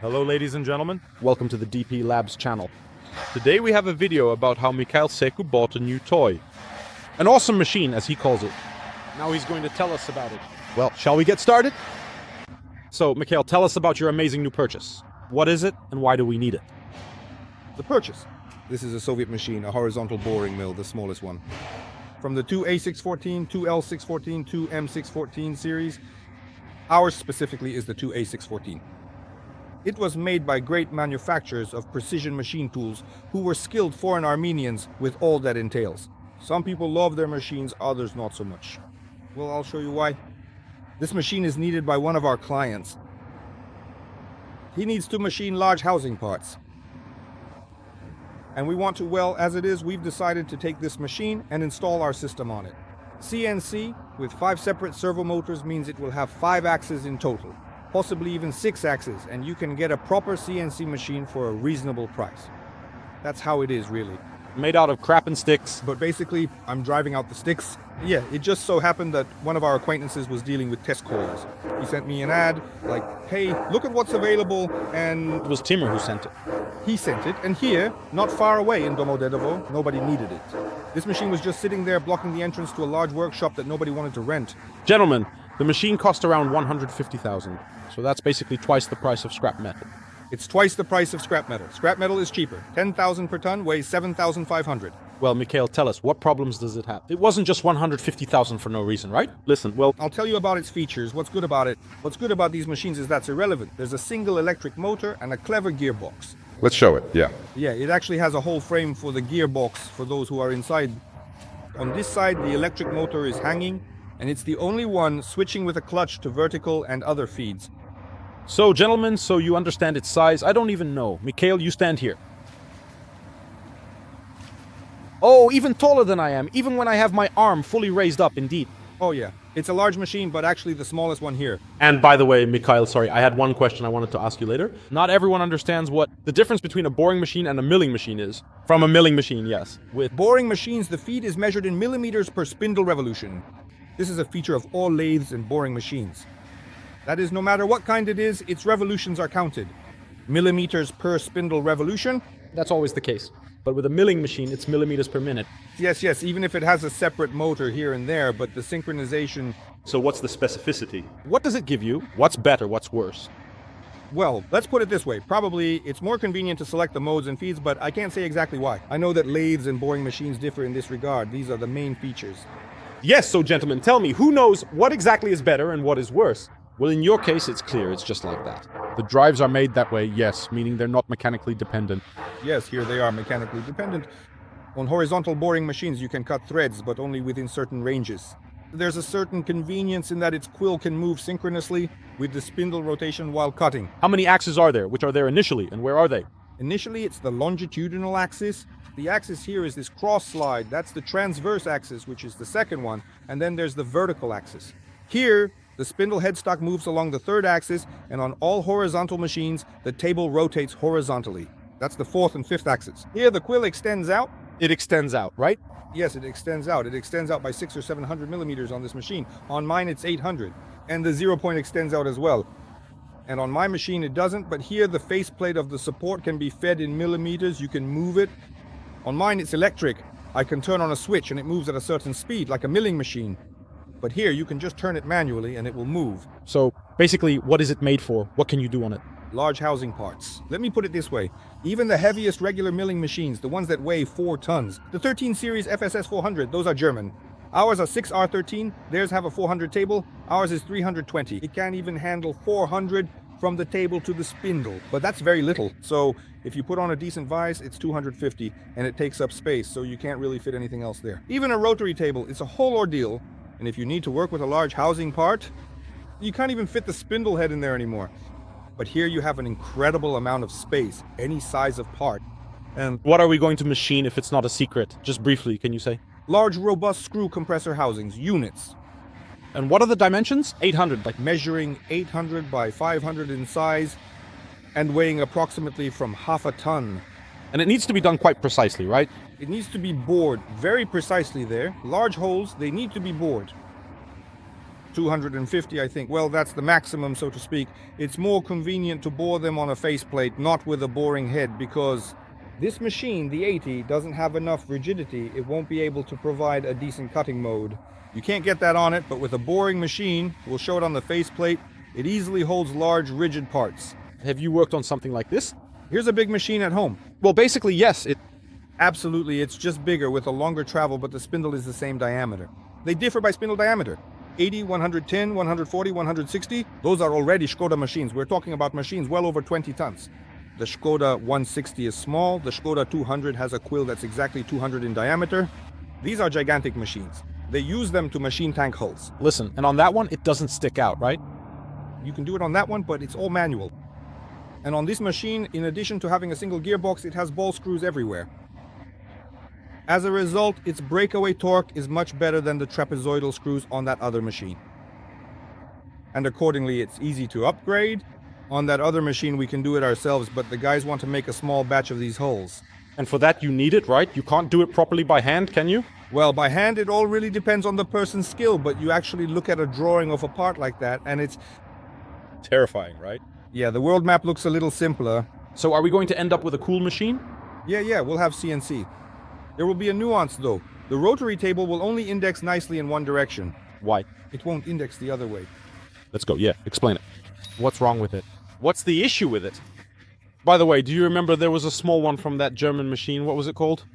Hello ladies and gentlemen, welcome to the DP Labs channel. Today we have a video about how Mikhail bought a new toy. An awesome machine, as he calls it. Now he's going to tell us about it. Well, shall we get started? So, Mikhail, tell us about your amazing new purchase. What is it, and why do we need it? The purchase. This is a Soviet machine, a horizontal boring mill, the smallest one. From the two A614, two L614, two M614 series, ours specifically is the two A614. It was made by great manufacturers of precision machine tools who were skilled foreign Armenians with all that entails. Some people love their machines, others not so much. Well, I'll show you why. This machine is needed by one of our clients. He needs to machine large housing parts. And we want to, well, as it is, we've decided to take this machine and install our system on it. CNC with 5 separate servo motors means it will have 5 axes in total. Possibly even 6 axes, and you can get a proper CNC machine for a reasonable price. That's how it is, really. Made out of crap and sticks. But basically, I'm driving out the sticks. Yeah, it just so happened that one of our acquaintances was dealing with test coils. He sent me an ad, like, hey, look at what's available, and... It was Timur who sent it. He sent it, and here, not far away in Domodedovo, nobody needed it. This machine was just sitting there blocking the entrance to a large workshop that nobody wanted to rent. Gentlemen, the machine cost around 150,000. So that's basically twice the price of scrap metal. It's twice the price of scrap metal. Scrap metal is cheaper. 10,000 per ton weighs 7,500. Well, Mikhail, tell us, what problems does it have? It wasn't just 150,000 for no reason, right? Listen, well... I'll tell you about its features. What's good about it? What's good about these machines is that's irrelevant. There's a single electric motor and a clever gearbox. Let's show it, yeah. Yeah, it actually has a whole frame for the gearbox for those who are inside. On this side, the electric motor is hanging, and it's the only one switching with a clutch to vertical and other feeds. So, gentlemen, so you understand its size? I don't even know. Mikhail, you stand here. Oh, even taller than I am, even when I have my arm fully raised up, indeed. Oh yeah, it's a large machine, but actually the smallest one here. And by the way, Mikhail, sorry, I had one question I wanted to ask you later. Not everyone understands what the difference between a boring machine and a milling machine is. From a milling machine, yes. With boring machines, the feed is measured in millimeters per spindle revolution. This is a feature of all lathes and boring machines. That is, no matter what kind it is, its revolutions are counted. Millimeters per spindle revolution. That's always the case. But with a milling machine, it's millimeters per minute. Yes, even if it has a separate motor here and there, but the synchronization... So what's the specificity? What does it give you? What's better? What's worse? Well, let's put it this way. Probably it's more convenient to select the modes and feeds, but I can't say exactly why. I know that lathes and boring machines differ in this regard. These are the main features. Yes, so gentlemen, tell me, who knows what exactly is better and what is worse? Well, in your case, it's clear. It's just like that. The drives are made that way, yes, meaning they're not mechanically dependent. Yes, here they are mechanically dependent. On horizontal boring machines, you can cut threads, but only within certain ranges. There's a certain convenience in that its quill can move synchronously with the spindle rotation while cutting. How many axes are there? Which are there initially, and where are they? Initially, it's the longitudinal axis. The axis here is this cross slide. That's the transverse axis, which is the second one. And then there's the vertical axis. Here, the spindle headstock moves along the third axis, and on all horizontal machines, the table rotates horizontally. That's the fourth and fifth axis. Here, the quill extends out. It extends out, right? Yes, it extends out. It extends out by 600 or 700 millimeters on this machine. On mine, it's 800. And the 0 point extends out as well. And on my machine, it doesn't. But here, the faceplate of the support can be fed in millimeters. You can move it. On mine, it's electric. I can turn on a switch, and it moves at a certain speed, like a milling machine. But here, you can just turn it manually, and it will move. So, basically, what is it made for? What can you do on it? Large housing parts. Let me put it this way. Even the heaviest regular milling machines, the ones that weigh 4 tons, the 13 series FSS 400, those are German. Ours are 6R13, theirs have a 400 table, ours is 320. It can't even handle 400 from the table to the spindle, but that's very little. So if you put on a decent vise, it's 250, and it takes up space, so you can't really fit anything else there. Even a rotary table, it's a whole ordeal, and if you need to work with a large housing part, you can't even fit the spindle head in there anymore. But here you have an incredible amount of space, any size of part. And what are we going to machine if it's not a secret? Just briefly, can you say? Large, robust screw compressor housings, units. And what are the dimensions? 800, like measuring 800 by 500 in size and weighing approximately from half a ton. And it needs to be done quite precisely, right? It needs to be bored very precisely there. Large holes, they need to be bored. 250, I think. Well, that's the maximum, so to speak. It's more convenient to bore them on a faceplate, not with a boring head, because this machine, the 80, doesn't have enough rigidity. It won't be able to provide a decent cutting mode. You can't get that on it, but with a boring machine, we'll show it on the faceplate, it easily holds large, rigid parts. Have you worked on something like this? Here's a big machine at home. Well, basically, yes. Absolutely, it's just bigger with a longer travel, but the spindle is the same diameter. They differ by spindle diameter. 80, 110, 140, 160, those are already Skoda machines. We're talking about machines well over 20 tons. The Skoda 160 is small. The Skoda 200 has a quill that's exactly 200 in diameter. These are gigantic machines. They use them to machine tank hulls. Listen, and on that one, it doesn't stick out, right? You can do it on that one, but it's all manual. And on this machine, in addition to having a single gearbox, it has ball screws everywhere. As a result, its breakaway torque is much better than the trapezoidal screws on that other machine. And accordingly, it's easy to upgrade. On that other machine, we can do it ourselves, but the guys want to make a small batch of these hulls. And for that, you need it, right? You can't do it properly by hand, can you? Well, by hand, it all really depends on the person's skill, but you actually look at a drawing of a part like that, and it's terrifying, right? Yeah, the world map looks a little simpler. So are we going to end up with a cool machine? Yeah, we'll have CNC. There will be a nuance, though. The rotary table will only index nicely in one direction. Why? It won't index the other way. Let's go. Yeah, explain it. What's wrong with it? What's the issue with it? By the way, do you remember there was a small one from that German machine? What was it called?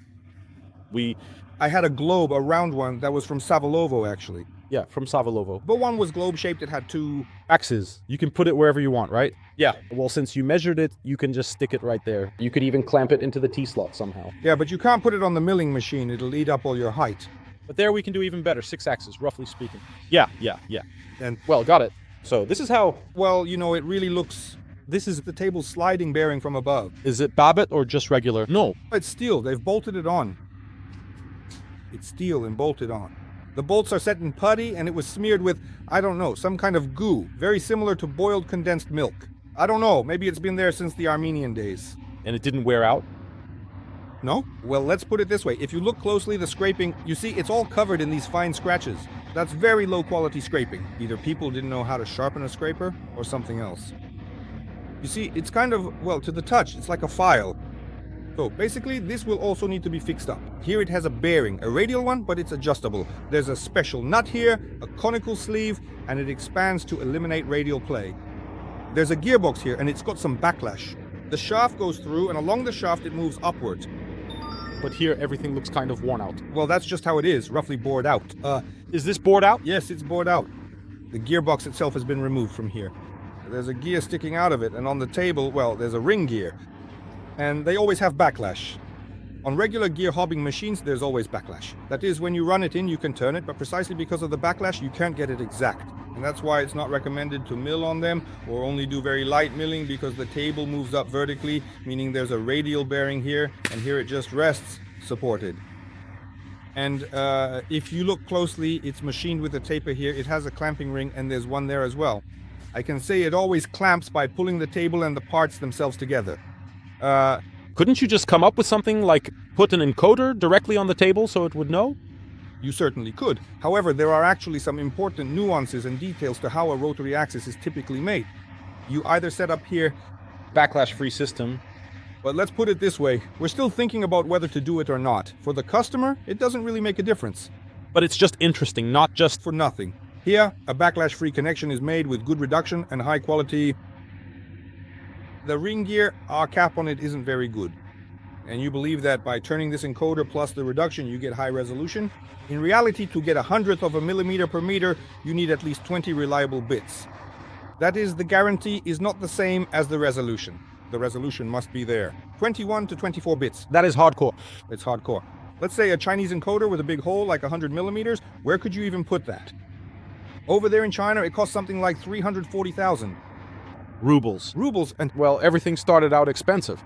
I had a globe, a round one, that was from Savolovo, actually. Yeah, from Savolovo. But one was globe-shaped, it had two axes. You can put it wherever you want, right? Yeah. Well, since you measured it, you can just stick it right there. You could even clamp it into the T-slot somehow. Yeah, but you can't put it on the milling machine. It'll eat up all your height. But there we can do even better. 6 axes, roughly speaking. Yeah. And, well, got it. So this is how... Well, you know, it really looks... This is the table sliding bearing from above. Is it Babbitt or just regular? No. It's steel. They've bolted it on. It's steel and bolted on. The bolts are set in putty, and it was smeared with, I don't know, some kind of goo, very similar to boiled condensed milk. I don't know, maybe it's been there since the Armenian days. And it didn't wear out? No? Well, let's put it this way. If you look closely, the scraping, you see, it's all covered in these fine scratches. That's very low quality scraping. Either people didn't know how to sharpen a scraper, or something else. You see, it's kind of, well, to the touch, it's like a file. So basically, this will also need to be fixed up. Here it has a bearing, a radial one, but it's adjustable. There's a special nut here, a conical sleeve, and it expands to eliminate radial play. There's a gearbox here, and it's got some backlash. The shaft goes through, and along the shaft it moves upward. But here everything looks kind of worn out. Well, that's just how it is, roughly bored out. Is this bored out? Yes, it's bored out. The gearbox itself has been removed from here. There's a gear sticking out of it, and on the table, well, there's a ring gear. And they always have backlash. On regular gear hobbing machines, there's always backlash. That is, when you run it in, you can turn it, but precisely because of the backlash, you can't get it exact. And that's why it's not recommended to mill on them, or only do very light milling, because the table moves up vertically, meaning there's a radial bearing here, and here it just rests, supported. And if you look closely, it's machined with a taper here. It has a clamping ring, and there's one there as well. I can say it always clamps by pulling the table and the parts themselves together. Couldn't you just come up with something like put an encoder directly on the table so it would know? You certainly could. However, there are actually some important nuances and details to how a rotary axis is typically made. You either set up here backlash-free system. But let's put it this way, we're still thinking about whether to do it or not. For the customer, it doesn't really make a difference. But it's just interesting, not just for nothing. Here, a backlash-free connection is made with good reduction and high quality. The ring gear, our cap on it isn't very good. And you believe that by turning this encoder plus the reduction, you get high resolution? In reality, to get 1/100th of a millimeter per meter, you need at least 20 reliable bits. That is, the guarantee is not the same as the resolution. The resolution must be there. 21 to 24 bits. That is hardcore. It's hardcore. Let's say a Chinese encoder with a big hole like 100 millimeters, where could you even put that? Over there in China, it costs something like 340,000. Rubles. Rubles, and well, everything started out expensive.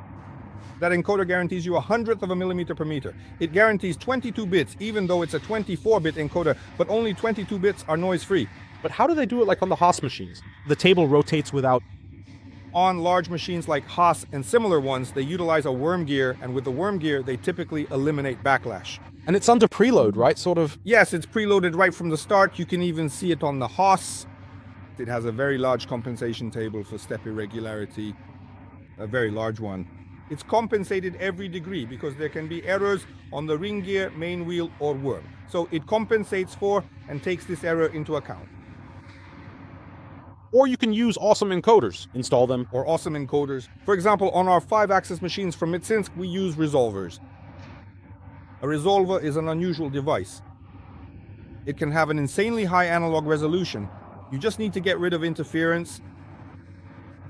That encoder guarantees you 1/100th of a millimeter per meter. It guarantees 22 bits, even though it's a 24-bit encoder, but only 22 bits are noise-free. But how do they do it like on the Haas machines? The table rotates without... On large machines like Haas and similar ones, they utilize a worm gear, and with the worm gear, they typically eliminate backlash. And it's under preload, right? Sort of. Yes, it's preloaded right from the start. You can even see it on the Haas. It has a very large compensation table for step irregularity, a very large one. It's compensated every degree because there can be errors on the ring gear, main wheel, or worm. So it compensates for and takes this error into account. Or you can use awesome encoders, install them. Or awesome encoders. For example, on our 5-axis machines from Mitsinsk, we use resolvers. A resolver is an unusual device. It can have an insanely high analog resolution. You just need to get rid of interference.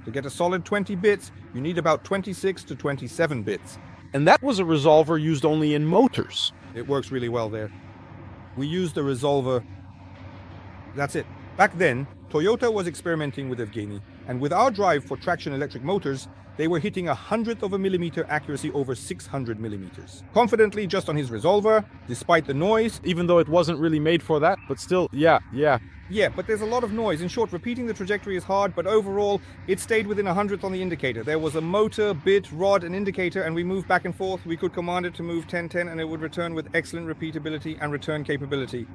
To get a solid 20 bits, you need about 26 to 27 bits. And that was a resolver used only in motors. It works really well there. We used the resolver. That's it. Back then, Toyota was experimenting with Evgeny, and with our drive for traction electric motors, they were hitting 100th of a millimeter accuracy over 600 millimeters. Confidently just on his resolver, despite the noise. Even though it wasn't really made for that, but still, yeah. Yeah, but there's a lot of noise. In short, repeating the trajectory is hard, but overall, it stayed within 100th on the indicator. There was a motor, bit, rod, and indicator, and we moved back and forth. We could command it to move 10-10, and it would return with excellent repeatability and return capability.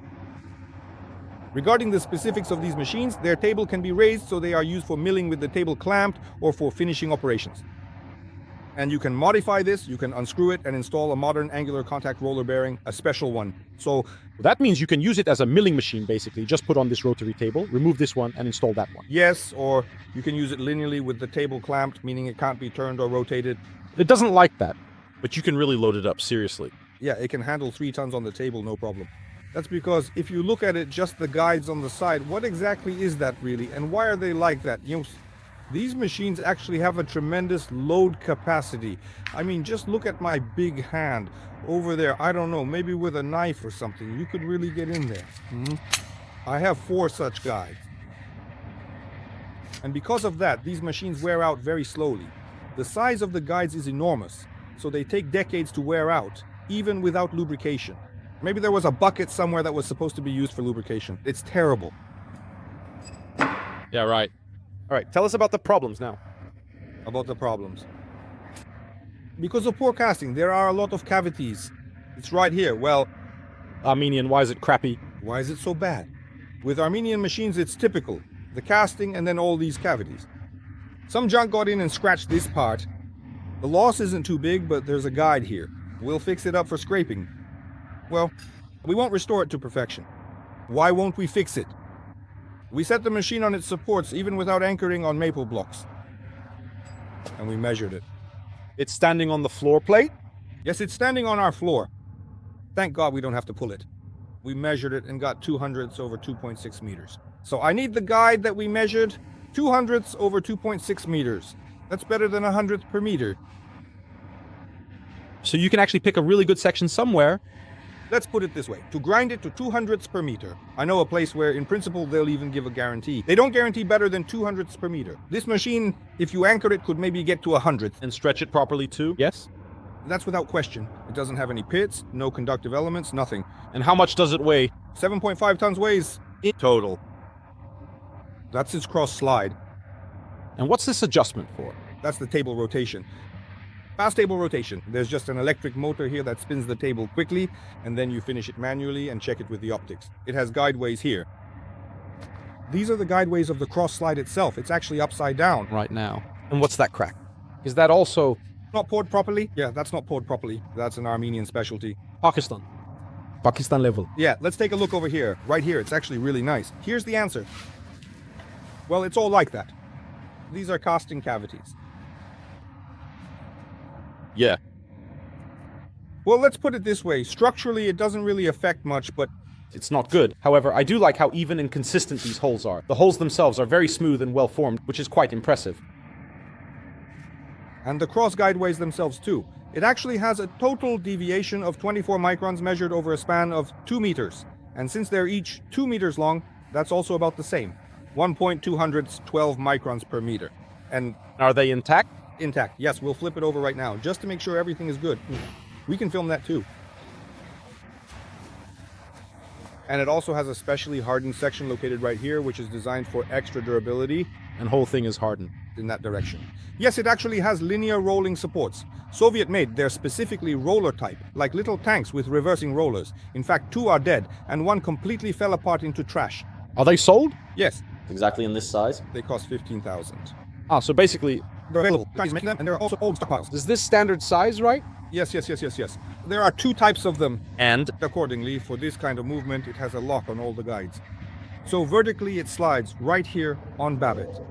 Regarding the specifics of these machines, their table can be raised so they are used for milling with the table clamped or for finishing operations. And you can modify this, you can unscrew it and install a modern angular contact roller bearing, a special one. So that means you can use it as a milling machine, basically. Just put on this rotary table, remove this one, and install that one. Yes, or you can use it linearly with the table clamped, meaning it can't be turned or rotated. It doesn't like that, but you can really load it up, seriously. Yeah, it can handle 3 tons on the table, no problem. That's because if you look at it, just the guides on the side, what exactly is that really? And why are they like that? You know, these machines actually have a tremendous load capacity. I mean, just look at my big hand over there. I don't know, maybe with a knife or something, you could really get in there. I have 4 such guides. And because of that, these machines wear out very slowly. The size of the guides is enormous, so they take decades to wear out, even without lubrication. Maybe there was a bucket somewhere that was supposed to be used for lubrication. It's terrible. Yeah, right. All right, tell us about the problems now. About the problems. Because of poor casting, there are a lot of cavities. It's right here. Well, Armenian, why is it crappy? Why is it so bad? With Armenian machines, it's typical. The casting and then all these cavities. Some junk got in and scratched this part. The loss isn't too big, but there's a guide here. We'll fix it up for scraping. Well, we won't restore it to perfection. Why won't we fix it? We set the machine on its supports even without anchoring on maple blocks. And we measured it. It's standing on the floor plate? Yes, it's standing on our floor. Thank God we don't have to pull it. We measured it and got 200ths over 2.6 meters. So I need the guide that we measured, 200ths over 2.6 meters. That's better than 100th per meter. So you can actually pick a really good section somewhere. Let's put it this way, to grind it to 200ths per meter. I know a place where, in principle, they'll even give a guarantee. They don't guarantee better than 200ths per meter. This machine, if you anchor it, could maybe get to 100th. And stretch it properly too? Yes? That's without question. It doesn't have any pits, no conductive elements, nothing. And how much does it weigh? 7.5 tons weighs in total. That's its cross slide. And what's this adjustment for? That's the table rotation. Fast table rotation. There's just an electric motor here that spins the table quickly, and then you finish it manually and check it with the optics. It has guideways here. These are the guideways of the cross slide itself. It's actually upside down. Right now. And what's that crack? Is that also... Not poured properly? Yeah, that's not poured properly. That's an Armenian specialty. Pakistan. Pakistan level. Yeah, let's take a look over here. Right here, it's actually really nice. Here's the answer. Well, it's all like that. These are casting cavities. Yeah. Well, let's put it this way. Structurally, it doesn't really affect much, but... It's not good. However, I do like how even and consistent these holes are. The holes themselves are very smooth and well formed, which is quite impressive. And the cross guideways themselves too. It actually has a total deviation of 24 microns measured over a span of 2 meters. And since they're each 2 meters long, that's also about the same. 1.2 12 microns per meter. And are they intact? Intact. Yes, we'll flip it over right now, just to make sure everything is good. We can film that too. And it also has a specially hardened section located right here, which is designed for extra durability. And whole thing is hardened. in that direction. Yes, it actually has linear rolling supports. Soviet-made, they're specifically roller type, like little tanks with reversing rollers. In fact, 2 are dead, and 1 completely fell apart into trash. Are they sold? Yes, Exactly in this size? they cost 15,000. Ah, so basically, They're available. Chinese make them, and there are also old stockpiles. is this standard size, right? Yes. There are 2 types of them. And Accordingly, for this kind of movement, it has a lock on all the guides. So vertically, it slides right here on Babbitt.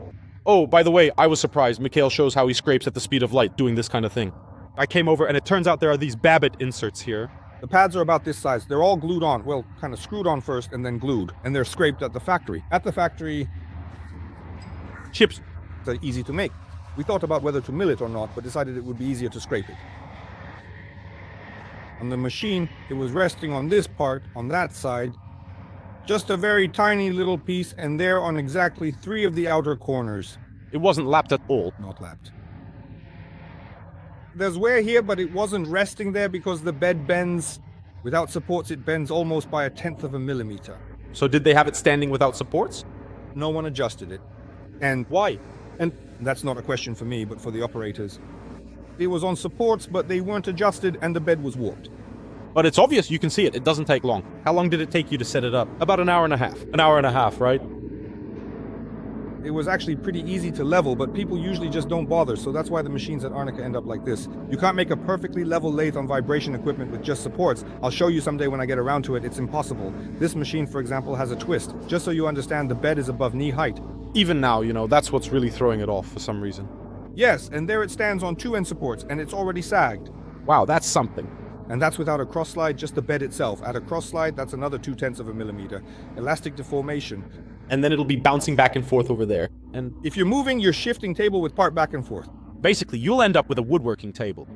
oh, by the way, I was surprised. Mikhail shows how he scrapes at the speed of light doing this kind of thing. I came over and it turns out there are these Babbitt inserts here. The pads are about this size. They're all glued on. Well, kind of screwed on first and then glued. And they're scraped at the factory. At the factory, Chips. they're easy to make. We thought about whether to mill it or not, but decided it would be easier to scrape it. On the machine, it was resting on this part, on that side. Just a very tiny little piece, and there on exactly 3 of the outer corners. It wasn't lapped at all. Not lapped. There's wear here, but it wasn't resting there because the bed bends. Without supports, it bends almost by 1/10 of a millimeter. So did they have it standing without supports? No one adjusted it. And Why? And that's not a question for me, but for the operators. It was on supports, but they weren't adjusted, and the bed was warped. But it's obvious, you can see it. It doesn't take long. How long did it take you to set it up? About an hour and a half. An hour and a half, right? It was actually pretty easy to level, but people usually just don't bother, so that's why the machines at Arnica end up like this. You can't make a perfectly level lathe on vibration equipment with just supports. I'll show you someday when I get around to it. It's impossible. This machine, for example, has a twist. Just so you understand, the bed is above knee height. Even now, that's what's really throwing it off for some reason. Yes, and there it stands on 2 end supports, and it's already sagged. Wow, that's something. And that's without a cross slide, just the bed itself. At a cross slide, that's another 0.2 of a millimeter. Elastic deformation. And then it'll be bouncing back and forth over there. And If you're moving, you're shifting table with part back and forth. basically, you'll end up with a woodworking table.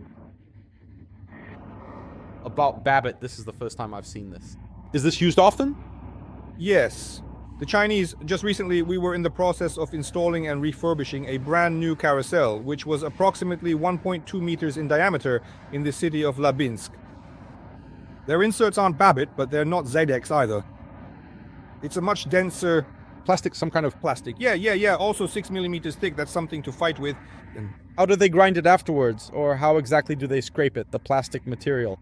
About Babbitt, this is the first time I've seen this. Is this used often? Yes. The Chinese, just recently, we were in the process of installing and refurbishing a brand new carousel, which was approximately 1.2 meters in diameter in the city of Labinsk. Their inserts aren't Babbitt, but they're not ZX either. It's a much denser Plastic, some kind of... plastic. Yeah. Also 6 millimeters thick. That's something to fight with. And How do they grind it afterwards? Or how exactly do they scrape it, the plastic material?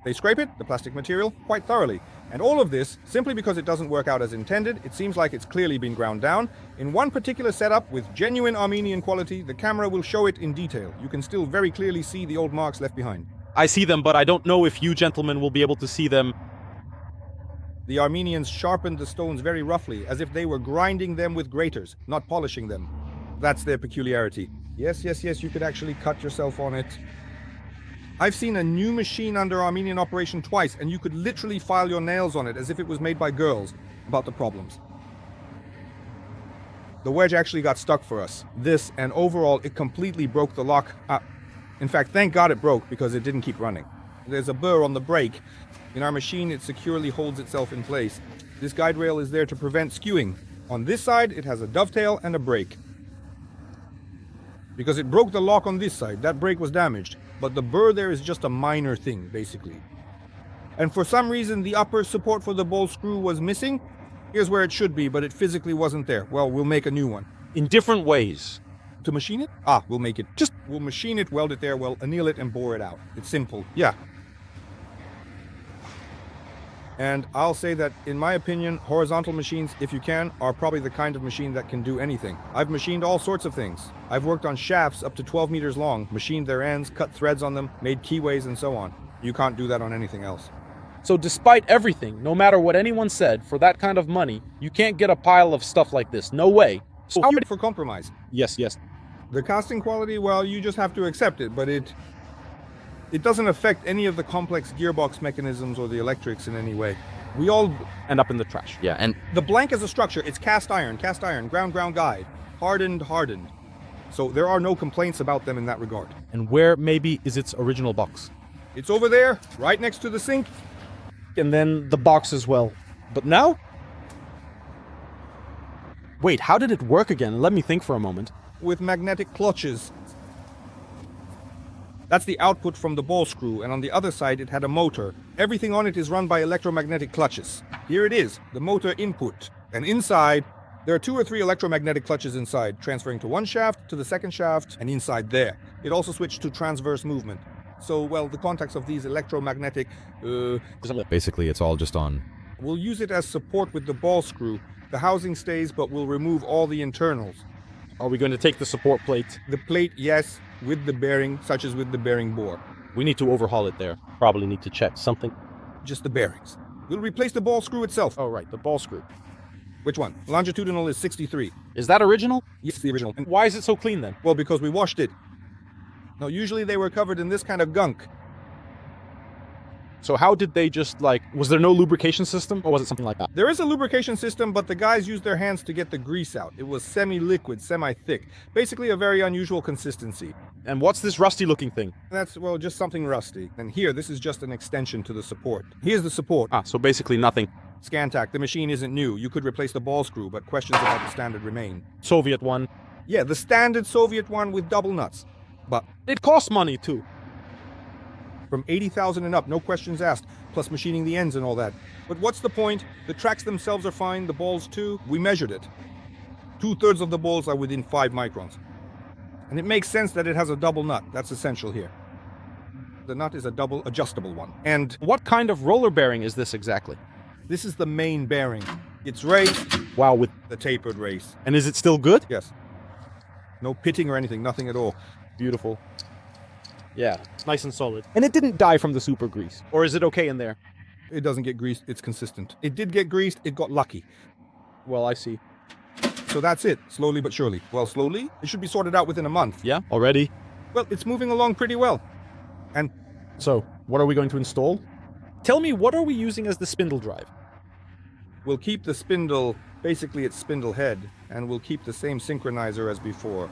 they scrape it, the plastic material, quite thoroughly. And all of this, simply because it doesn't work out as intended, it seems like it's clearly been ground down. In one particular setup with genuine Armenian quality, the camera will show it in detail. You can still very clearly see the old marks left behind. I see them, but I don't know if you gentlemen will be able to see them. The Armenians sharpened the stones very roughly, as if they were grinding them with graters, not polishing them. That's their peculiarity. Yes, you could actually cut yourself on it. I've seen a new machine under Armenian operation twice, and you could literally file your nails on it as if it was made by girls about the problems. The wedge actually got stuck for us. This, and overall, it completely broke the lock. In fact, thank God it broke, because it didn't keep running. There's a burr on the brake. In our machine, it securely holds itself in place. This guide rail is there to prevent skewing. On this side, it has a dovetail and a brake. Because it broke the lock on this side, that brake was damaged. But the burr there is just a minor thing, basically. And for some reason, the upper support for the bowl screw was missing. Here's where it should be, but it physically wasn't there. Well, we'll make a new one. In different ways. To machine it? We'll make it. We'll machine it, weld it there, we'll anneal it and bore it out. It's simple. Yeah. And I'll say that, in my opinion, horizontal machines, if you can, are probably the kind of machine that can do anything. I've machined all sorts of things. I've worked on shafts up to 12 meters long, machined their ends, cut threads on them, made keyways and so on. You can't do that on anything else. So despite everything, no matter what anyone said, for that kind of money, you can't get a pile of stuff like this. No way. So how for compromise? Yes. The casting quality, well, you just have to accept it, but it doesn't affect any of the complex gearbox mechanisms or the electrics in any way. We all End up in the trash. Yeah, and the blank as a structure, it's cast iron, ground guide, hardened. So there are no complaints about them in that regard. And where maybe is its original box? It's over there, right next to the sink. And then the box as well. But now? Wait, how did it work again? Let me think for a moment. With magnetic clutches. That's the output from the ball screw, and on the other side it had a motor. Everything on it is run by electromagnetic clutches. Here it is, the motor input. And inside, There are 2 or 3 electromagnetic clutches inside, transferring to one shaft, to the second shaft, and inside there. It also switched to transverse movement. So, well, the contacts of these electromagnetic, Basically, it's all just on. we'll use it as support with the ball screw. The housing stays, but we'll remove all the internals. Are we going to take the support plate? The plate, yes, with the bearing, such as with the bearing bore. We need to overhaul it there. Probably need to check something. Just the bearings. We'll replace the ball screw itself. Oh, right, the ball screw. Which one? Longitudinal is 63. Is that original? Yes, the original. Why is it so clean then? Well, because we washed it. Now, usually they were covered in this kind of gunk. So how did they just was there no lubrication system or was it something like that? There is a lubrication system, but the guys used their hands to get the grease out. It was semi-liquid, semi-thick. Basically a very unusual consistency. And what's this rusty looking thing? That's, well, just something rusty. And here, this is just an extension to the support. Here's the support. Ah, so basically nothing. Scantac, the machine isn't new. You could replace the ball screw, but questions about the standard remain. Soviet one. Yeah, the standard Soviet one with double nuts. But It costs money too. from 80,000 and up, no questions asked, plus machining the ends and all that. But what's the point? The tracks themselves are fine, the balls too. We measured it. 2/3 of the balls are within 5 microns. And it makes sense that it has a double nut. That's essential here. The nut is a double adjustable one. And What kind of roller bearing is this exactly? this is the main bearing. It's raised, Wow, with the tapered race. and is it still good? Yes. No pitting or anything, nothing at all. Beautiful. Yeah, nice and solid. And it didn't die from the super grease. Or is it okay in there? It doesn't get greased, it's consistent. It did get greased, it got lucky. Well, I see. So that's it, slowly but surely. Well, slowly? It should be sorted out within a month. Yeah, already? Well, it's moving along pretty well. And So, what are we going to install? Tell me, what are we using as the spindle drive? we'll keep the spindle, basically its spindle head, and we'll keep the same synchronizer as before.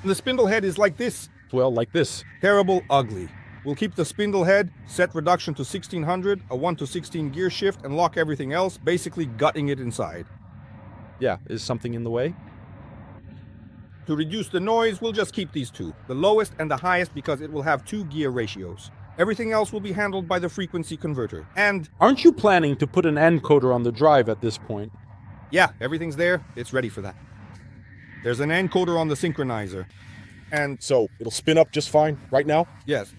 The spindle head is like this. Well, like this. Terrible, ugly. We'll keep the spindle head, set reduction to 1600, a 1 to 16 gear shift, and lock everything else, basically gutting it inside. Yeah, is something in the way? To reduce the noise, we'll just keep these two, the lowest and the highest, because it will have 2 gear ratios. Everything else will be handled by the frequency converter. And Aren't you planning to put an encoder on the drive at this point? yeah, everything's there. It's ready for that. There's an encoder on the synchronizer. And So, it'll spin up just fine right now? yes.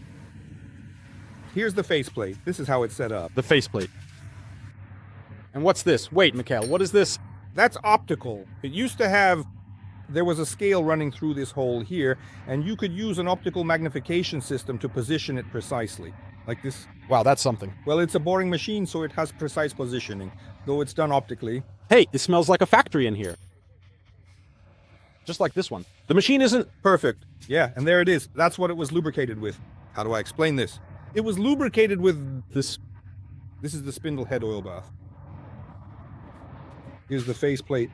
Here's the faceplate. This is how it's set up. The faceplate. And what's this? Wait, Mikhail, what is this? That's optical. It used to have, there was a scale running through this hole here, and you could use an optical magnification system to position it precisely. Like this. Wow, that's something. Well, it's a boring machine, so it has precise positioning, though it's done optically. Hey, it smells like a factory in here. Just like this one. The machine isn't... Perfect. Yeah, and there it is. That's what it was lubricated with. How do I explain this? It was lubricated with This... This is the spindle head oil bath. Here's the faceplate.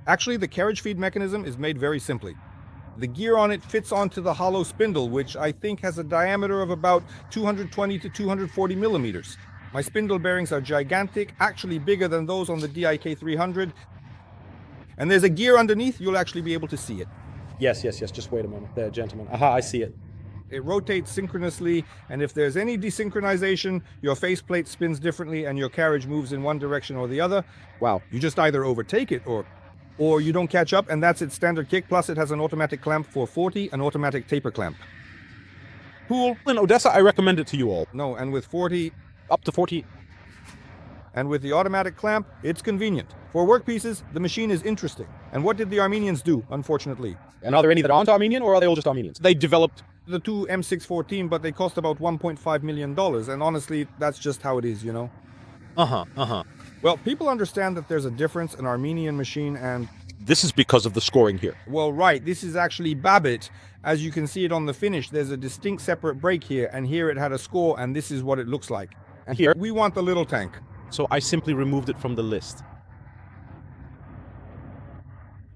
Actually, the carriage feed mechanism is made very simply. The gear on it fits onto the hollow spindle, which I think has a diameter of about 220 to 240 millimeters. My spindle bearings are gigantic, actually bigger than those on the DIK 300. And there's a gear underneath, you'll actually be able to see it. Yes, just wait a moment there, gentlemen. Aha, I see it. It rotates synchronously, and if there's any desynchronization, your faceplate spins differently and your carriage moves in one direction or the other. Wow. You just either overtake it or you don't catch up, and that's its standard kick. Plus, it has an automatic clamp for 40, an automatic taper clamp. Cool. In Odessa, I recommend it to you all. No, and with 40, Up to 40... and with the automatic clamp, it's convenient. For workpieces, the machine is interesting. And what did the Armenians do, unfortunately? And are there any that aren't Armenian, or are they all just Armenians? They developed... The two M614, but they cost about $1.5 million, and honestly, that's just how it is, you know? Uh-huh. Well, people understand that there's a difference in Armenian machine and... This is because of the scoring here. Well, right, this is actually Babbitt. As you can see it on the finish, there's a distinct separate break here, and here it had a score, and this is what it looks like. And here... We want the little tank. So I simply removed it from the list.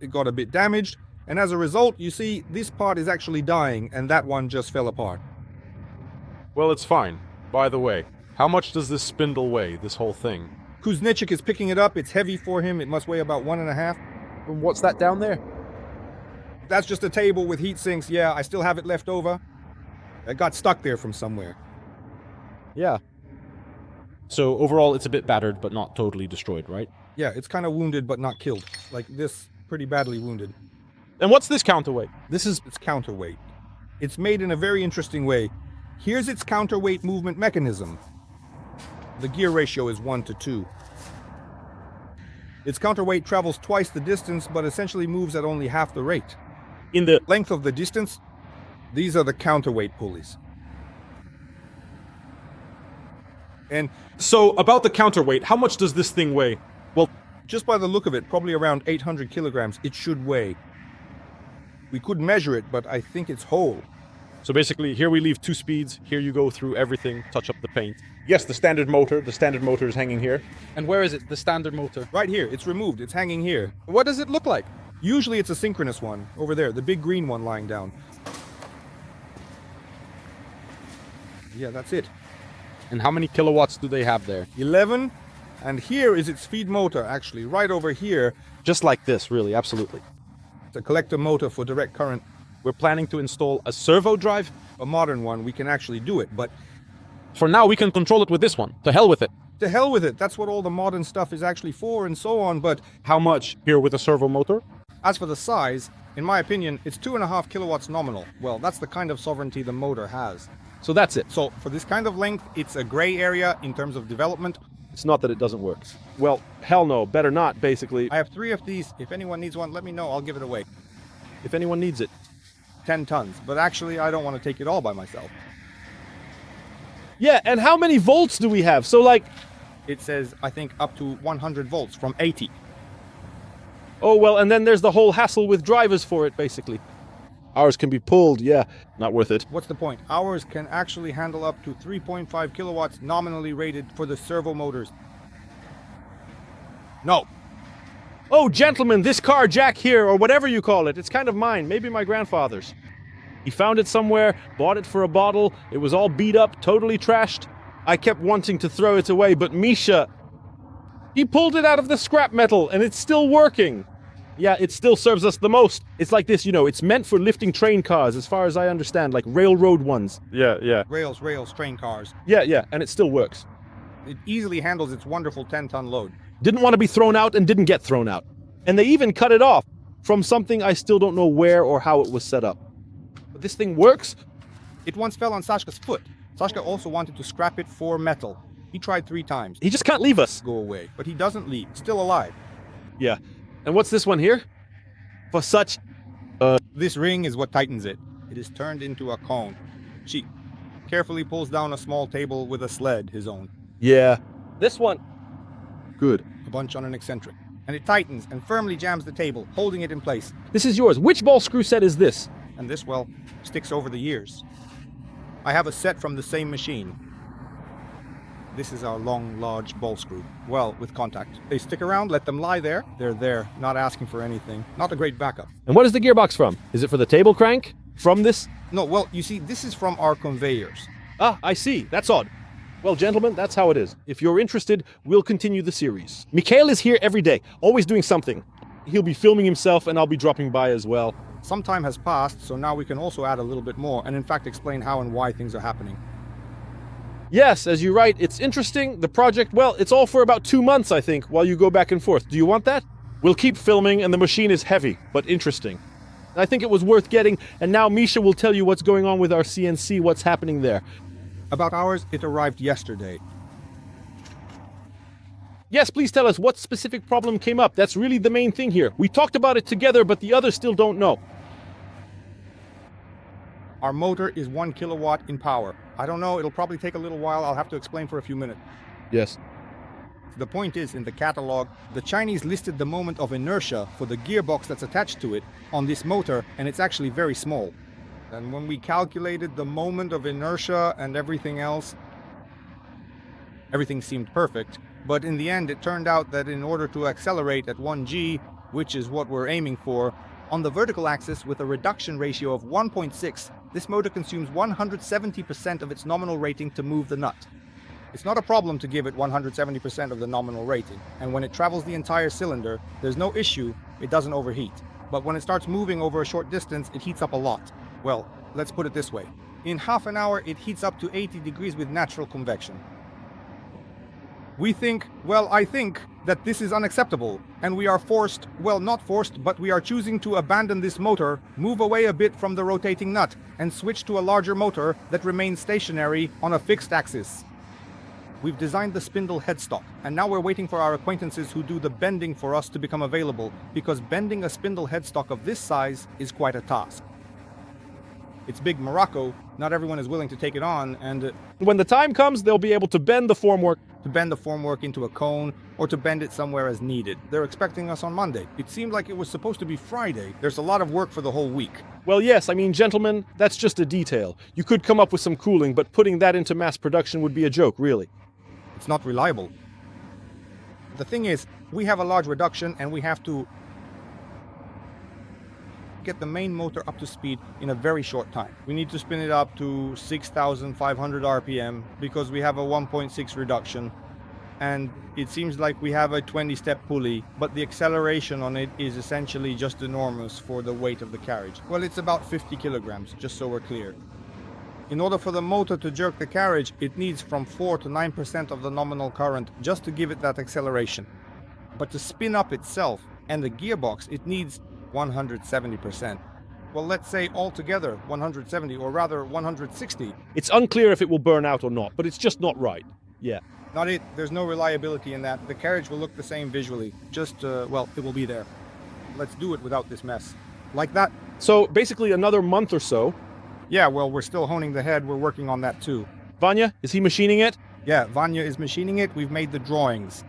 It got a bit damaged, and as a result, you see, this part is actually dying, and that one just fell apart. Well, it's fine. By the way, how much does this spindle weigh, this whole thing? Kuznechik is picking it up. It's heavy for him. It must weigh about 1.5. And what's that down there? That's just a table with heat sinks. Yeah, I still have it left over. It got stuck there from somewhere. Yeah. So overall, it's a bit battered, but not totally destroyed, right? Yeah, it's kind of wounded but not killed. Like this, pretty badly wounded. And what's this counterweight? This is its counterweight. It's made in a very interesting way. Here's its counterweight movement mechanism. The gear ratio is 1:2. Its counterweight travels twice the distance, but essentially moves at only half the rate. In the Length of the distance, these are the counterweight pulleys. And So about the counterweight, how much does this thing weigh? well, just by the look of it, probably around 800 kilograms it should weigh. We couldn't measure it, but I think it's whole. So basically, here we leave 2 speeds, here you go through everything, touch up the paint. Yes, the standard motor is hanging here. And where is it? The standard motor. Right here, it's removed, it's hanging here. What does it look like? Usually it's a synchronous one, over there, the big green one lying down. Yeah, that's it. And how many kilowatts do they have there? 11, and here is its feed motor, actually, right over here. Just like this, really, absolutely. It's a collector motor for direct current. We're planning to install a servo drive. A modern one, we can actually do it, but For now, we can control it with this one. To hell with it. to hell with it, that's what all the modern stuff is actually for and so on, but How much here with a servo motor? as for the size, in my opinion, it's 2.5 kilowatts nominal. Well, that's the kind of sovereignty the motor has. So that's it. So for this kind of length, it's a gray area in terms of development. It's not that it doesn't work. Well, hell no, better not, basically, I have 3 of these. If anyone needs one, let me know, I'll give it away. if anyone needs it. 10 tons, but actually I don't want to take it all by myself. Yeah, and how many volts do we have? So like, It says, I think, up to 100 volts from 80. oh well, and then there's the whole hassle with drivers for it, basically. Ours can be pulled, yeah. Not worth it. What's the point? Ours can actually handle up to 3.5 kilowatts nominally rated for the servo motors. No. Oh, gentlemen, this car jack here, or whatever you call it, it's kind of mine, maybe my grandfather's. He found it somewhere, bought it for a bottle, it was all beat up, totally trashed. I kept wanting to throw it away, but Misha, he pulled it out of the scrap metal, and it's still working. Yeah, it still serves us the most. It's like this, you know, it's meant for lifting train cars, as far as I understand, like railroad ones. Yeah. Rails, train cars. Yeah, and it still works. It easily handles its wonderful 10-ton load. Didn't want to be thrown out and didn't get thrown out. And they even cut it off from something I still don't know where or how it was set up. But this thing works. It once fell on Sashka's foot. Sashka also wanted to scrap it for metal. He tried 3 times. He just can't leave us. Go away. But he doesn't leave. Still alive. Yeah. And what's this one here? For such... This ring is what tightens it. It is turned into a cone. She carefully pulls down a small table with a sled, his own. Yeah. This one. Good. A bunch on an eccentric. And it tightens and firmly jams the table, holding it in place. This is yours. Which ball screw set is this? And this, well, sticks over the years. I have a set from the same machine. This is our long, large ball screw. Well, with contact. They stick around, let them lie there. They're there, not asking for anything. Not a great backup. And what is the gearbox from? Is it for the table crank? From this? No, well, you see, this is from our conveyors. Ah, I see. That's odd. Well, gentlemen, that's how it is. If you're interested, we'll continue the series. Mikhail is here every day, always doing something. He'll be filming himself and I'll be dropping by as well. Some time has passed, so now we can also add a little bit more and in fact explain how and why things are happening. Yes, as you write, it's interesting. The project, well, it's all for about 2 months, I think, while you go back and forth. Do you want that? We'll keep filming, and the machine is heavy, but interesting. I think it was worth getting, and now Misha will tell you what's going on with our CNC, what's happening there. About ours, it arrived yesterday. Yes, please tell us what specific problem came up. That's really the main thing here. We talked about it together, but the others still don't know. Our motor is 1 kilowatt in power. I don't know, it'll probably take a little while. I'll have to explain for a few minutes. Yes. The point is, in the catalog, the Chinese listed the moment of inertia for the gearbox that's attached to it on this motor, and it's actually very small. And when we calculated the moment of inertia and everything else, everything seemed perfect. But in the end, it turned out that in order to accelerate at 1g, which is what we're aiming for, on the vertical axis with a reduction ratio of 1.6, this motor consumes 170% of its nominal rating to move the nut. It's not a problem to give it 170% of the nominal rating, and when it travels the entire cylinder, there's no issue, it doesn't overheat. But when it starts moving over a short distance, it heats up a lot. Well, let's put it this way. In half an hour, it heats up to 80 degrees with natural convection. We think, well, I think that this is unacceptable, and we are forced, well, not forced, but we are choosing to abandon this motor, move away a bit from the rotating nut, and switch to a larger motor that remains stationary on a fixed axis. We've designed the spindle headstock, and now we're waiting for our acquaintances who do the bending for us to become available, because bending a spindle headstock of this size is quite a task. It's big Morocco, not everyone is willing to take it on, and When the time comes, they'll be able to bend the formwork. to bend the formwork into a cone, or to bend it somewhere as needed. They're expecting us on Monday. It seemed like it was supposed to be Friday. There's a lot of work for the whole week. Well, yes, I mean, gentlemen, that's just a detail. You could come up with some cooling, but putting that into mass production would be a joke, really. It's not reliable. The thing is, we have a large reduction and we have to get the main motor up to speed in a very short time. We need to spin it up to 6,500 RPM because we have a 1.6 reduction, and it seems like we have a 20-step pulley, but the acceleration on it is essentially just enormous for the weight of the carriage. Well, it's about 50 kilograms, just so we're clear. In order for the motor to jerk the carriage, it needs from 4 to 9% of the nominal current just to give it that acceleration. But to spin up itself and the gearbox, it needs 170%. Well, let's say altogether 170, or rather 160. It's unclear if it will burn out or not, but it's just not right. Yeah. Not it. There's no reliability in that. The carriage will look the same visually. Just, well, it will be there. Let's do it without this mess. Like that. So, basically another month or so. Yeah, well, we're still honing the head. We're working on that too. Vanya, is he machining it? Yeah, Vanya is machining it. We've made the drawings.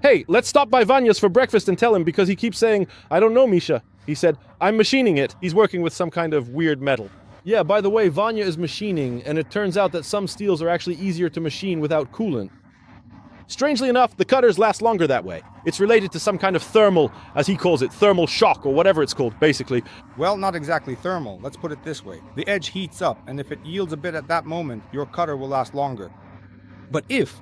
Hey, let's stop by Vanya's for breakfast and tell him, because he keeps saying, I don't know, Misha. He said, I'm machining it. He's working with some kind of weird metal. Yeah, by the way, Vanya is machining, and it turns out that some steels are actually easier to machine without coolant. Strangely enough, the cutters last longer that way. It's related to some kind of thermal, as he calls it, thermal shock, or whatever it's called, basically. Well, not exactly thermal. Let's put it this way. The edge heats up, and if it yields a bit at that moment, your cutter will last longer. But if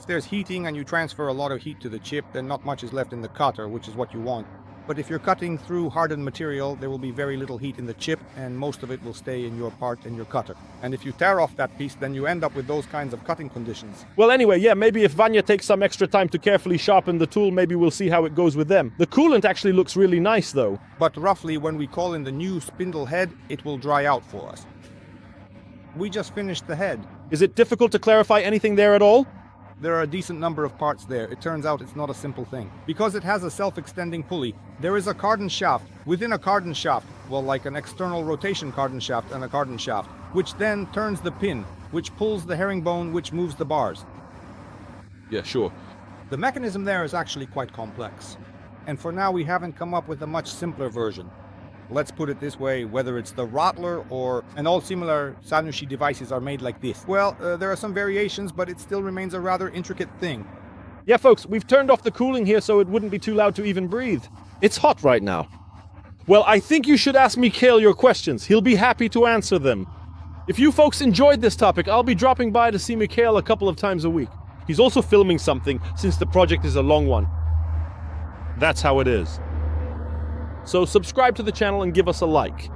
there's heating and you transfer a lot of heat to the chip, then not much is left in the cutter, which is what you want. But if you're cutting through hardened material, there will be very little heat in the chip, and most of it will stay in your part and your cutter. And if you tear off that piece, then you end up with those kinds of cutting conditions. Well, anyway, yeah, maybe if Vanya takes some extra time to carefully sharpen the tool, maybe we'll see how it goes with them. The coolant actually looks really nice, though. But roughly, when we call in the new spindle head, it will dry out for us. We just finished the head. Is it difficult to clarify anything there at all? There are a decent number of parts there. It turns out it's not a simple thing. Because it has a self-extending pulley, there is a cardan shaft within a cardan shaft, well, like an external rotation cardan shaft and a cardan shaft, which then turns the pin, which pulls the herringbone, which moves the bars. Yeah, sure. The mechanism there is actually quite complex. And for now, we haven't come up with a much simpler version. Let's put it this way, whether it's the Rottler and all similar Sanushi devices are made like this. Well, there are some variations, but it still remains a rather intricate thing. Yeah, folks, we've turned off the cooling here so it wouldn't be too loud to even breathe. It's hot right now. Well, I think you should ask Mikhail your questions. He'll be happy to answer them. If you folks enjoyed this topic, I'll be dropping by to see Mikhail a couple of times a week. He's also filming something, since the project is a long one. That's how it is. So subscribe to the channel and give us a like.